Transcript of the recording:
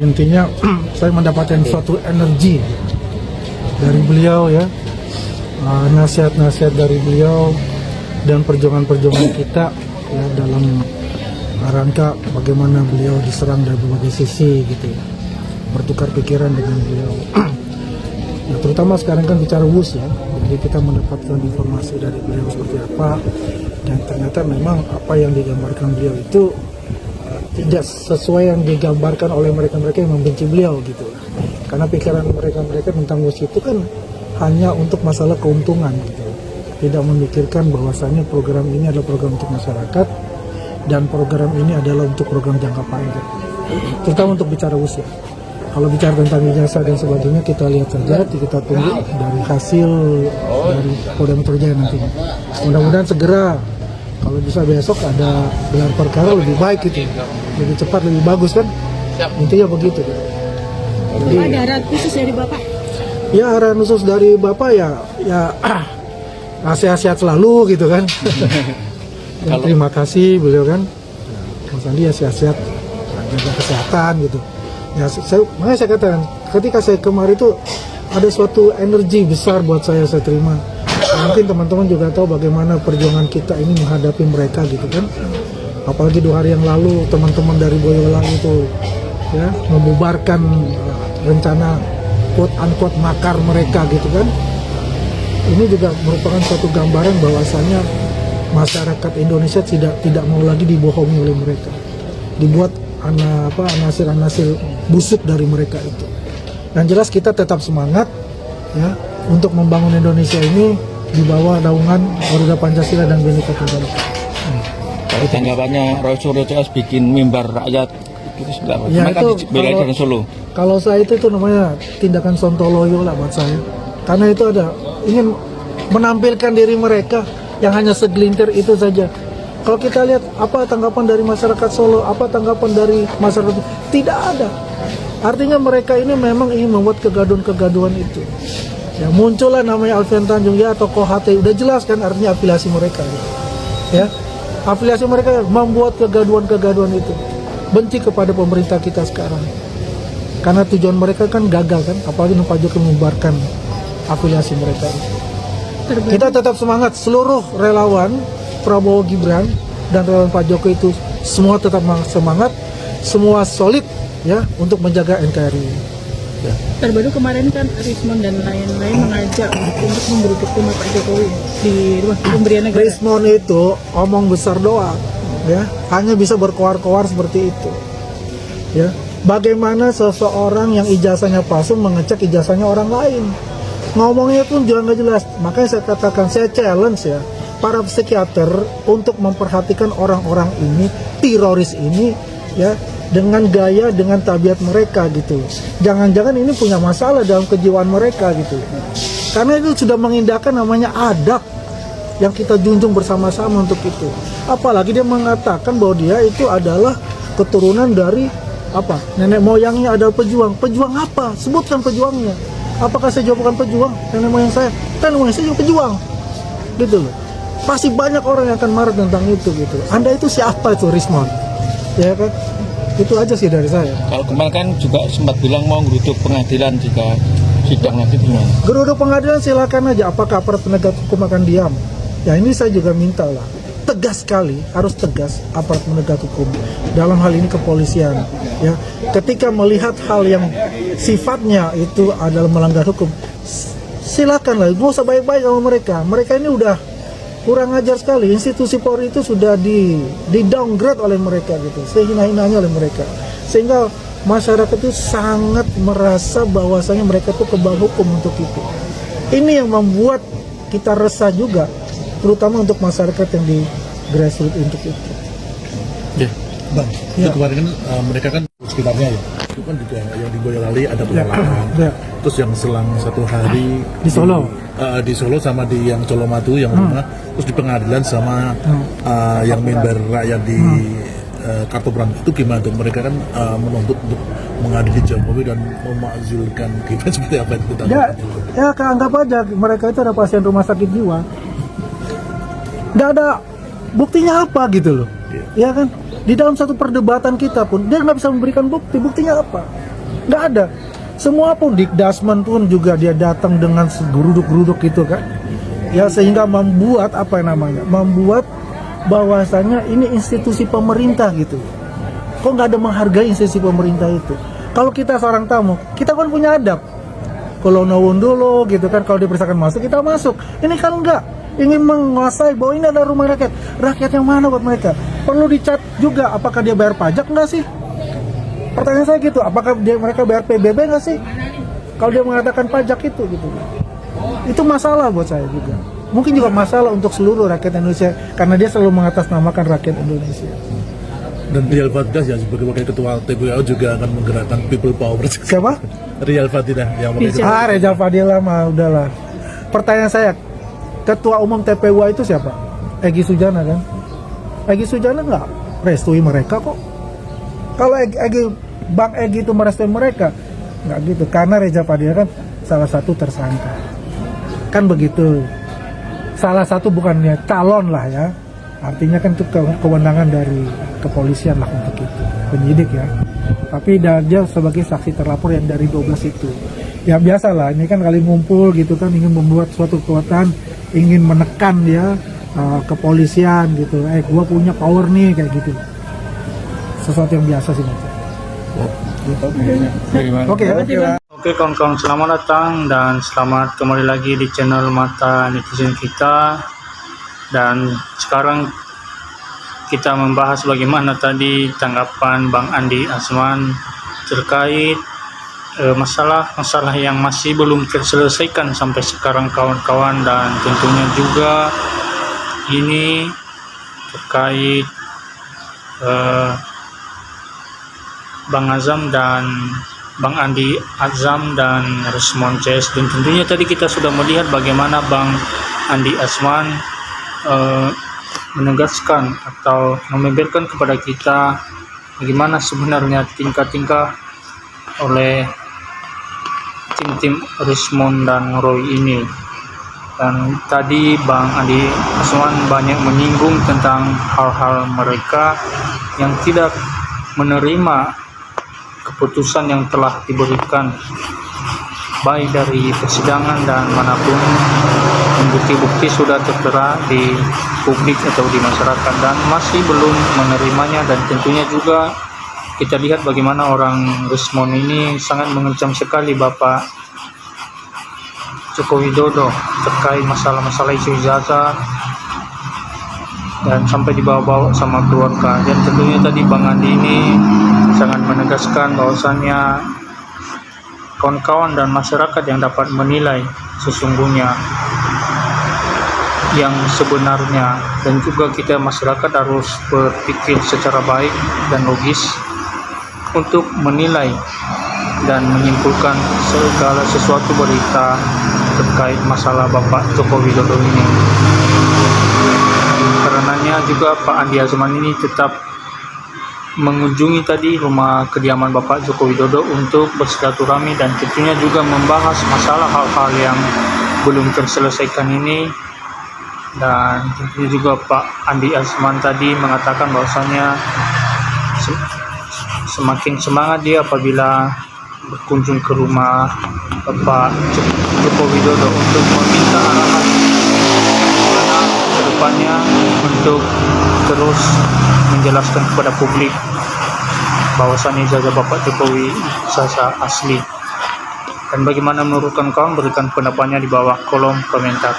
Intinya saya mendapatkan suatu energi dari beliau ya, nasihat-nasihat dari beliau dan perjuangan-perjuangan kita ya, dalam rangka bagaimana beliau diserang dari berbagai sisi gitu ya, bertukar pikiran dengan beliau. Ya, terutama sekarang kan bicara WUS ya, jadi kita mendapatkan informasi dari beliau seperti apa, dan ternyata memang apa yang digambarkan beliau itu tidak sesuai yang digambarkan oleh mereka-mereka yang membenci beliau gitu. Karena pikiran mereka-mereka tentang WUS itu kan hanya untuk masalah keuntungan gitu. Tidak memikirkan bahwasannya program ini adalah program untuk masyarakat dan program ini adalah untuk program jangka panjang. Terutama untuk bicara WUS ya. Kalau bicara tentang ijazah dan sebagainya kita lihat saja, kita tunggu dari hasil dari Polda Metro Jaya nantinya. Mudah-mudahan segera, kalau bisa besok ada gelar perkara lebih baik gitu, lebih cepat, lebih bagus kan, intinya begitu. Jadi, ada arahan khusus dari Bapak? Ya arahan khusus dari Bapak ya sehat-sehat selalu gitu kan. Dan terima kasih beliau kan, Mas Andi ya sehat-sehat, jaga kesehatan gitu. Ya makanya saya katakan, ketika saya kemarin itu ada suatu energi besar buat saya terima. Mungkin teman-teman juga tahu bagaimana perjuangan kita ini menghadapi mereka gitu kan. Apalagi 2 hari yang lalu teman-teman dari Boyolali itu ya membubarkan rencana quote-unquote makar mereka gitu kan. Ini juga merupakan suatu gambaran bahwasannya masyarakat Indonesia tidak mau lagi dibohongi oleh mereka. Dibuat anasir-anasir busuk dari mereka itu. Dan jelas kita tetap semangat ya untuk membangun Indonesia ini di bawah naungan Garuda Pancasila dan Bhinneka Tunggal Ika. Kalau tanggapannya Solo CS bikin mimbar rakyat itu sudah ya, itu kalau, dari Solo. Kalau saya itu namanya tindakan sontoloyo lah buat saya. Karena itu ada ingin menampilkan diri mereka yang hanya segelintir itu saja. Kalau kita lihat apa tanggapan dari masyarakat Solo, apa tanggapan dari masyarakat, tidak ada. Artinya mereka ini memang ingin membuat kegaduhan-kegaduhan itu. Ya muncullah namanya Alfian Tanjung ya tokoh HT, udah jelas kan artinya afiliasi mereka. Ya, afiliasi mereka membuat kegaduhan-kegaduhan itu. Benci kepada pemerintah kita sekarang. Karena tujuan mereka kan gagal kan, apalagi Pak Jokowi membubarkan afiliasi mereka itu. Kita tetap semangat, seluruh relawan Prabowo Gibran dan relawan Pak Jokowi itu semua tetap semangat, semua solid ya untuk menjaga NKRI. Ya. Terbaru kemarin kan Rismon dan lain-lain mengajak untuk menggeruduk rumah Pak Jokowi di rumah pemberian negara. Rismon itu omong besar doang, ya hanya bisa berkoar-koar seperti itu. Ya, bagaimana seseorang yang ijazahnya palsu mengecek ijazahnya orang lain? Ngomongnya pun juga nggak jelas. Makanya saya katakan, saya challenge ya para psikiater untuk memperhatikan orang-orang ini, teroris ini ya, dengan gaya, dengan tabiat mereka gitu. Jangan-jangan ini punya masalah dalam kejiwaan mereka gitu. Karena itu sudah mengindahkan namanya adab yang kita junjung bersama-sama untuk itu. Apalagi dia mengatakan bahwa dia itu adalah keturunan dari apa? Nenek moyangnya adalah pejuang. Pejuang apa? Sebutkan pejuangnya. Apakah saya jawab bukan pejuang? Nenek moyang saya, kan nenek moyang saya juga pejuang. Gitu loh. Pasti banyak orang yang akan marah tentang itu gitu. Anda itu siapa itu Rismon? Ya kan? Itu aja sih dari saya. Kalau kemarin kan juga sempat bilang mau geruduk pengadilan jika sidang nanti gimana? Geruduk pengadilan silakan aja. Apakah aparat penegak hukum akan diam? Ya ini saya juga minta lah. Tegas sekali, harus tegas aparat penegak hukum. Dalam hal ini kepolisian. Ya, ketika melihat hal yang sifatnya itu adalah melanggar hukum, silakan lah. Gak usah baik-baik sama mereka. Mereka ini udah kurang ajar sekali. Institusi Polri itu sudah di downgrade oleh mereka gitu, sehina-hinanya oleh mereka, sehingga masyarakat itu sangat merasa bahwasanya mereka itu kebal hukum untuk itu. Ini yang membuat kita resah juga, terutama untuk masyarakat yang di grassroots untuk itu. Bang, itu kemarin kan mereka kan sekitarnya ya, itu kan juga yang di Boyolali ada pengalaman. Terus yang selang 1 hari Di Solo, di Solo sama di yang Colomadu yang rumah, terus di pengadilan sama yang member rakyat di Kartoprant itu gimana tuh? Mereka kan menuntut untuk mengadili Jokowi dan memakzulkan Gibran seperti apa itu? Ya anggap aja mereka itu ada pasien rumah sakit jiwa. Nggak ada buktinya apa gitu loh. Ya kan? Di dalam satu perdebatan kita pun dia nggak bisa memberikan bukti. Buktinya apa? Nggak ada. Semua pun Dikdasmen pun juga dia datang dengan geruduk-geruduk gitu kan. Ya sehingga membuat membuat bahwasanya ini institusi pemerintah gitu. Kok nggak ada menghargai institusi pemerintah itu? Kalau kita seorang tamu, kita kan punya adab. Kalau nawun dulu gitu kan, kalau dipersilakan masuk kita masuk. Ini kan enggak, ingin menguasai bahwa ini adalah rumah rakyat. Rakyat yang mana buat mereka? Perlu dicat juga, apakah dia bayar pajak enggak sih? Pertanyaan saya gitu, apakah mereka bayar PBB enggak sih? Kalau dia mengatakan pajak itu gitu. Itu masalah buat saya juga. Mungkin juga masalah untuk seluruh rakyat Indonesia karena dia selalu mengatasnamakan rakyat Indonesia. Dan Rial Fatidah ya sebagai wakil ketua TPWU juga akan menggerakkan people power. Siapa? Rial Fatidah yang wakil ketua. Reza Fadila mah udahlah. Pertanyaan saya, ketua umum TPWU itu siapa? Egy Sujana kan? Egy Sujana nggak restui mereka kok. Kalau Bang Egy itu merestui mereka, nggak gitu. Karena Reza Fadila kan salah satu tersangka. Kan begitu. Salah satu bukannya calon lah ya. Artinya kan itu kewenangan dari kepolisian lah untuk itu, penyidik ya. Tapi dia sebagai saksi terlapor yang dari 12 itu. Ya biasalah, ini kan kali ngumpul gitu kan, ingin membuat suatu kekuatan, ingin menekan ya kepolisian gitu. Gua punya power nih kayak gitu. Sesuatu yang biasa sih Mas. Oke ya. Oke kawan-kawan, selamat datang dan selamat kembali lagi di channel Mata Netizen kita. Dan sekarang kita membahas bagaimana tadi tanggapan Bang Andi Azman terkait masalah-masalah yang masih belum terselesaikan sampai sekarang kawan-kawan, dan tentunya juga ini terkait Bang Azam dan Bang Andi Azam dan Rismon CS. Dan tentunya tadi kita sudah melihat bagaimana Bang Andi Azman menegaskan atau membeberkan kepada kita bagaimana sebenarnya tingkah-tingkah oleh tim-tim Rismon dan Roy ini. Dan tadi Bang Andi Azman banyak menyinggung tentang hal-hal mereka yang tidak menerima keputusan yang telah diberikan baik dari persidangan dan manapun. Bukti-bukti sudah tertera di publik atau di masyarakat dan masih belum menerimanya. Dan tentunya juga kita lihat bagaimana orang Rismon ini sangat mengancam sekali Bapak Joko Widodo terkait masalah-masalah isu ijazah dan sampai dibawa-bawa sama keluarga. Dan tentunya tadi Bang Andi ini sangat menegaskan bahwasannya kawan-kawan dan masyarakat yang dapat menilai sesungguhnya yang sebenarnya, dan juga kita masyarakat harus berpikir secara baik dan logis untuk menilai dan menyimpulkan segala sesuatu berita terkait masalah Bapak Joko Widodo ini. Karenanya juga Pak Andi Azman ini tetap mengunjungi tadi rumah kediaman Bapak Joko Widodo untuk bersilaturahmi dan tentunya juga membahas masalah hal-hal yang belum terselesaikan ini. Dan tentunya juga Pak Andi Azman tadi mengatakan bahwasanya semakin semangat dia apabila berkunjung ke rumah Bapak Joko Widodo untuk meminta arahan ke depannya untuk terus menjelaskan kepada publik bahwasannya ijazah Bapak Jokowi ijazah asli. Dan bagaimana menurut kawan, berikan pendapatnya di bawah kolom komentar.